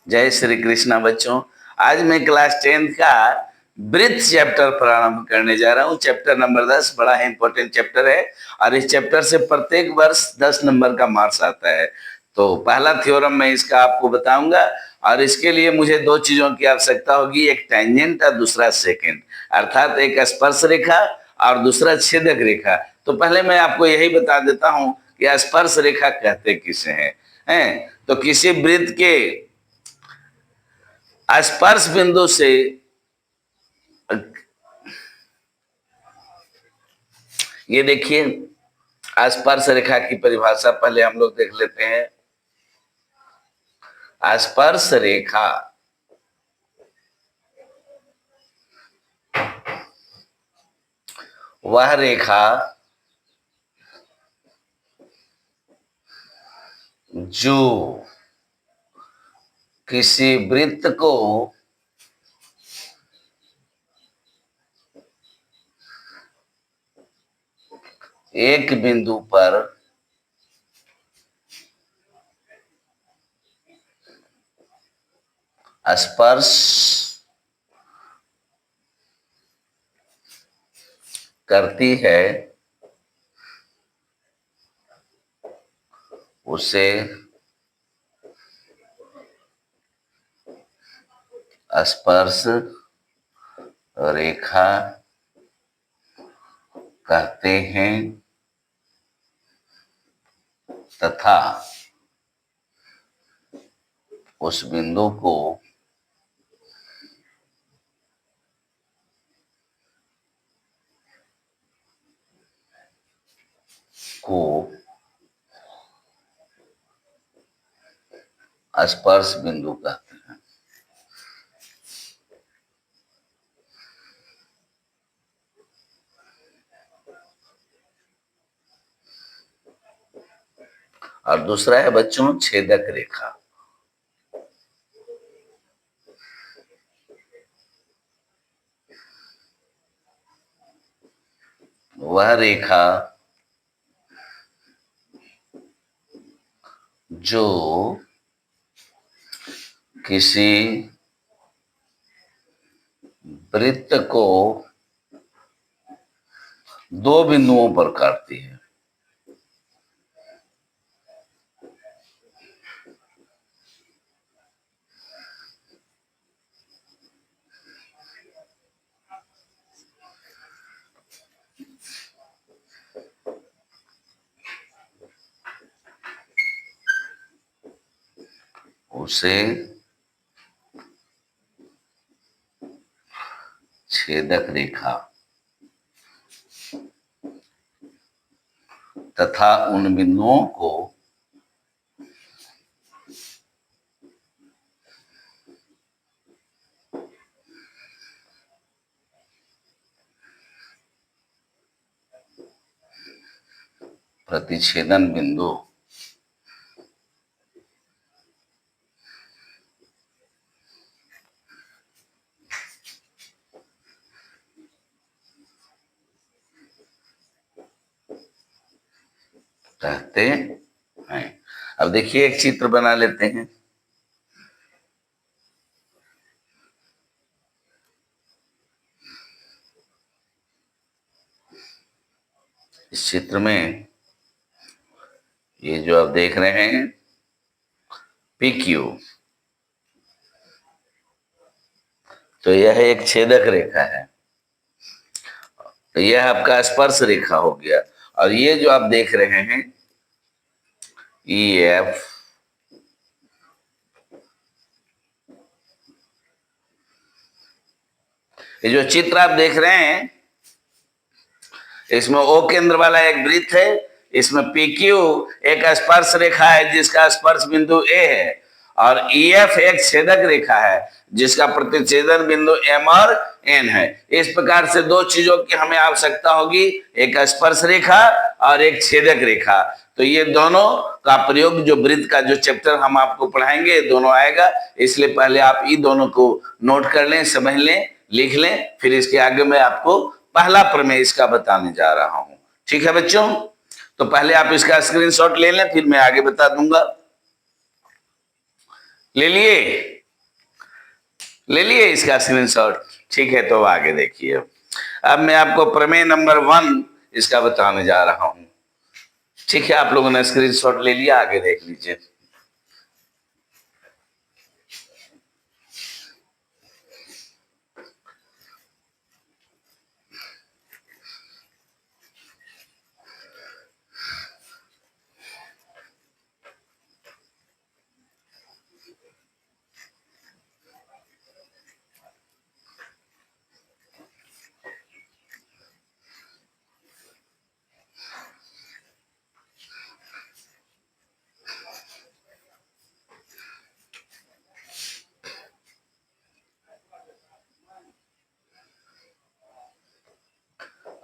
जय श्री कृष्णा बच्चों। आज मैं क्लास 10th का ब्रीथ चैप्टर प्रारंभ करने जा रहा हूँ। चैप्टर नंबर 10 बड़ा ही इंपॉर्टेंट चैप्टर है और इस चैप्टर से प्रत्येक वर्ष 10 नंबर का मार्क्स आता है। तो पहला थ्योरम मैं इसका आपको बताऊंगा और इसके लिए मुझे दो चीजों की आवश्यकता होगी, एक टेंजेंट और दूसरा सेकेंड, अर्थात एक स्पर्श रेखा और दूसरा छेदक रेखा। तो पहले मैं आपको यही बता देता हूँ कि स्पर्श रेखा कहते किसे हैं। तो किसी वृत्त के स्पर्श बिंदु से ये देखिए, स्पर्श रेखा की परिभाषा पहले हम लोग देख लेते हैं। स्पर्श रेखा वह रेखा जो किसी वृत्त को एक बिंदु पर स्पर्श करती है उसे स्पर्श रेखा कहते हैं तथा उस बिंदु को स्पर्श बिंदु कहते हैं। और दूसरा है बच्चों छेदक रेखा। वह रेखा जो किसी वृत्त को दो बिंदुओं पर काटती है। उसे छेदक रेखा तथा उन बिंदुओं को प्रतिच्छेदन बिंदु कहते हैं। अब देखिए एक चित्र बना लेते हैं। इस चित्र में ये जो आप देख रहे हैं PQ, तो यह एक छेदक रेखा है। तो यह आपका स्पर्श रेखा हो गया। और ये जो आप देख रहे हैं EF, ये जो चित्र आप देख रहे हैं इसमें O केंद्र वाला एक वृत्त है, इसमें PQ एक स्पर्श रेखा है जिसका स्पर्श बिंदु A है, और EF एक छेदक रेखा है जिसका प्रतिच्छेदन बिंदु M और N है। इस प्रकार से दो चीजों की हमें आवश्यकता होगी, एक स्पर्श रेखा और एक छेदक रेखा। तो ये दोनों का प्रयोग जो वृत्त का जो चैप्टर हम आपको पढ़ाएंगे दोनों आएगा, इसलिए पहले आप इन दोनों को नोट कर लें, समझ लें, लिख लें, फिर इसके आगे मैं आपको पहला प्रमेय इसका बताने जा रहा हूं। ठीक है बच्चों, तो पहले आप इसका स्क्रीनशॉट ले लें, फिर मैं आगे बता दूंगा। ले लिए? ले लिए इसका स्क्रीनशॉट? ठीक है, तो आगे देखिए। अब मैं आपको प्रमेय नंबर 1 इसका बताने जा रहा हूं। ठीक है, आप लोगों ने स्क्रीनशॉट ले लिया, आगे देख लीजिए।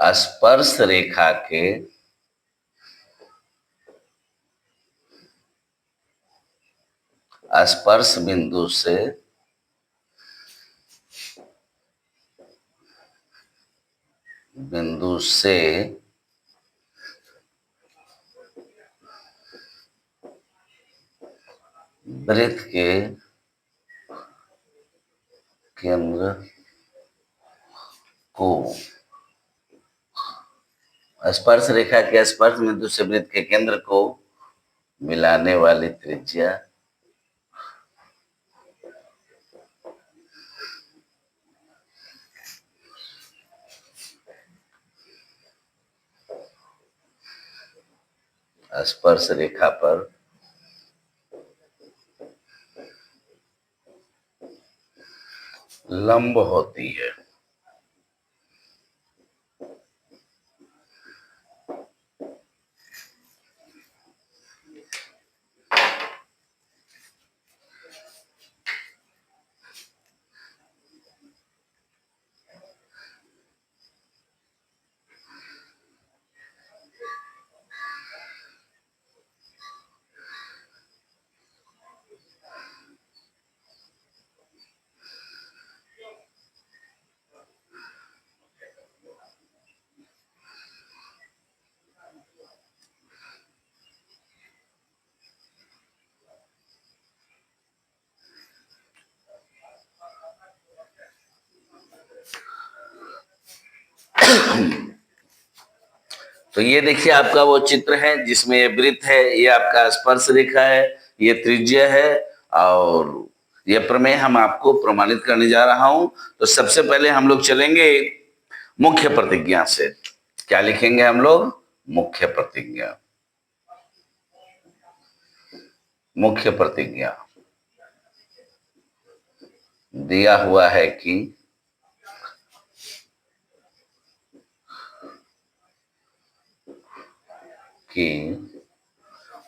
स्पर्श रेखा के स्पर्श बिंदु से वृत्त के केंद्र को, स्पर्श रेखा के स्पर्श बिंदु से वृत्त के केंद्र को मिलाने वाली त्रिज्या स्पर्श रेखा पर लंब होती है। तो ये देखिए आपका वो चित्र है जिसमें ये वृत्त है, ये आपका स्पर्श रेखा है, ये त्रिज्या है, और ये प्रमेय हम आपको प्रमाणित करने जा रहा हूं। तो सबसे पहले हम लोग चलेंगे मुख्य प्रतिज्ञा से। क्या लिखेंगे हम लोग? मुख्य प्रतिज्ञा। मुख्य प्रतिज्ञा दिया हुआ है कि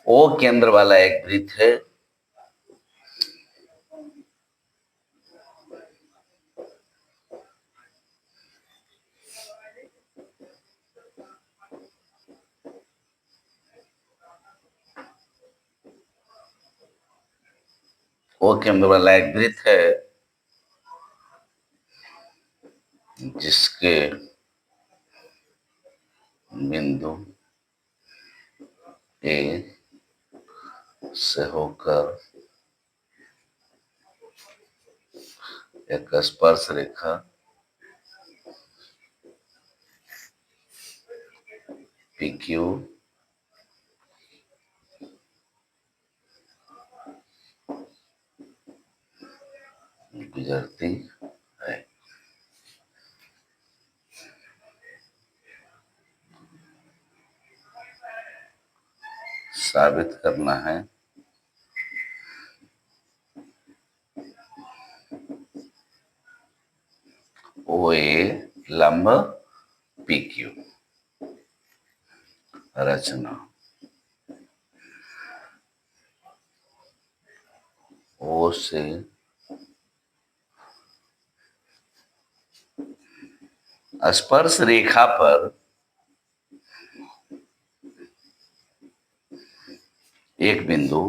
ओ केंद्र वाला एक वृत्त है, ओ केंद्र वाला एक वृत्त है जिसके बिंदु ए से होकर एक स्पर्श रेखा PQ गुजरती है। साबित करना है OA लंब PQ। रचना O से स्पर्श रेखा पर एक बिंदु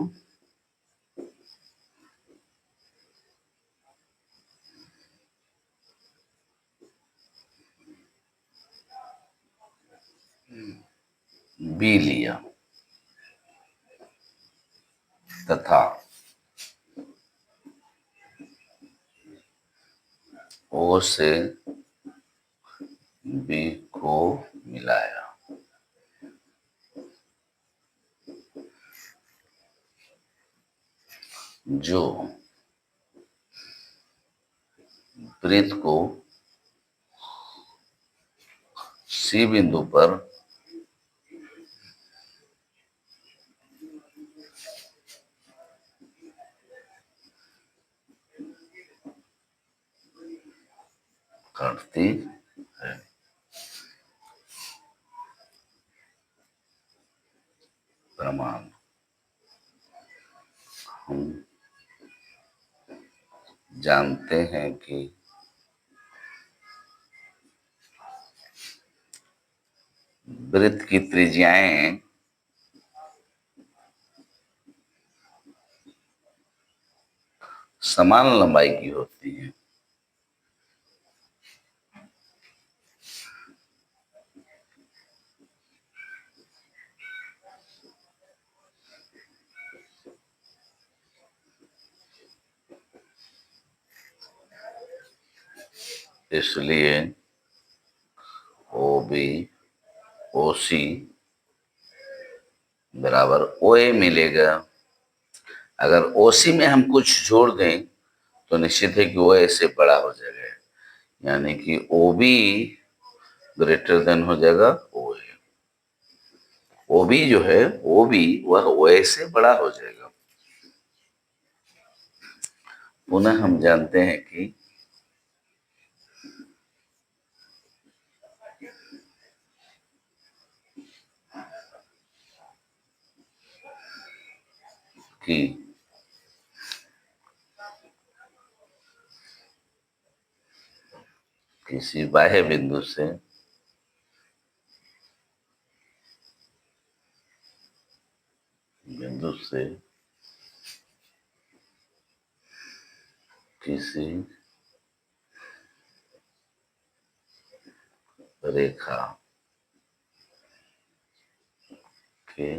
B लिया तथा ओ से बी को मिलाया, जो वृत्त को सी बिंदु पर काटती है। प्रमाण हम जानते हैं कि वृत्त की त्रिज्याएं समान लंबाई की होती हैं। इसलिए ओ बी ओ सी बराबर ओ ए मिलेगा। अगर ओ सी में हम कुछ जोड़ दें तो निश्चित है कि ओ ए से बड़ा हो जाएगा, यानी कि ओ बी ग्रेटर देन हो जाएगा ओ ए। ओ बी जो है ओ बी वह ओ ए से बड़ा हो जाएगा। पुनः हम जानते हैं कि किसी बाह्य बिंदु से किसी रेखा के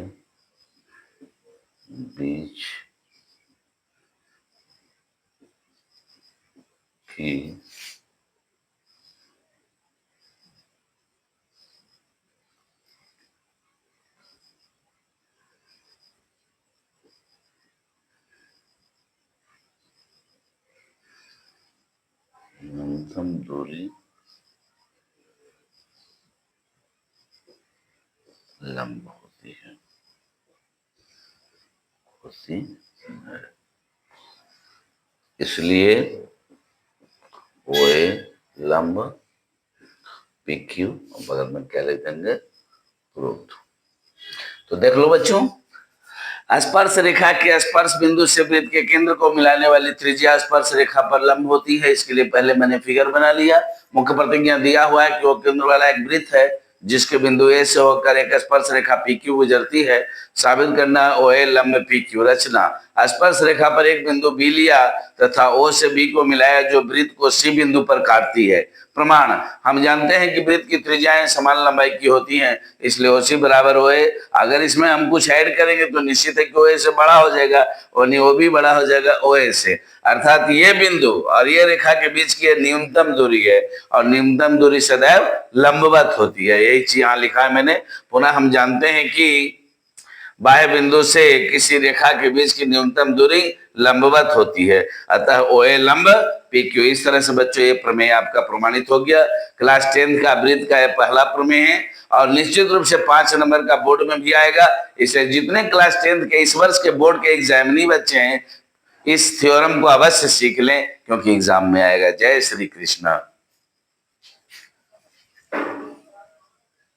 बीच की न्यूनतम दूरी लंब होती है। इसलिए ओ ए लंब पी क्यू, बगल में क्या लिख देंगे प्रूव्ड। तो देख लो बच्चों, स्पर्श रेखा के स्पर्श बिंदु से वृत्त के केंद्र को मिलाने वाली त्रिज्या स्पर्श रेखा पर लंब होती है। इसके लिए पहले मैंने फिगर बना लिया। मुख्य प्रतिज्ञा दिया हुआ है कि वो केंद्र वाला एक वृत्त है जिसके बिंदु ए से होकर एक स्पर्श रेखा पी क्यू गुजरती है। साबित करना ओ ए लंब पी क्यू। रचना, स्पर्श रेखा पर एक बिंदु बी लिया तथा ओ से बी को मिलाया जो वृत्त को सी बिंदु पर काटती है। प्रमाण, हम जानते हैं कि वृत्त की त्रिज्याएं समान लंबाई की होती हैं, इसलिए ओसी बराबर ओ ए। अगर इसमें हम कुछ ऐड करेंगे तो निश्चित है कि ओ ए से बड़ा हो जाएगा और नहीं ओ भी बड़ा हो जाएगा ओ ए से। अर्थात ये बिंदु और ये रेखा के बीच की न्यूनतम दूरी है और न्यूनतम दूरी सदैव लंबवत होती है। यही चीज यहाँ लिखा है मैंने। पुनः हम जानते हैं कि बाह्य बिंदु से किसी रेखा के बीच की न्यूनतम दूरी लंबवत होती है, अतः ओ ए लंब पी क्यू। इस तरह से बच्चों ये प्रमेय आपका प्रमाणित हो गया। क्लास 10 का वृत्त का यह पहला प्रमेय है और निश्चित रूप से 5 नंबर का बोर्ड में भी आएगा। इसे जितने क्लास 10 के इस वर्ष के बोर्ड के एग्जामिनी बच्चे हैं इस थ्योरम को अवश्य सीख लें क्योंकि एग्जाम में आएगा। जय श्री कृष्ण।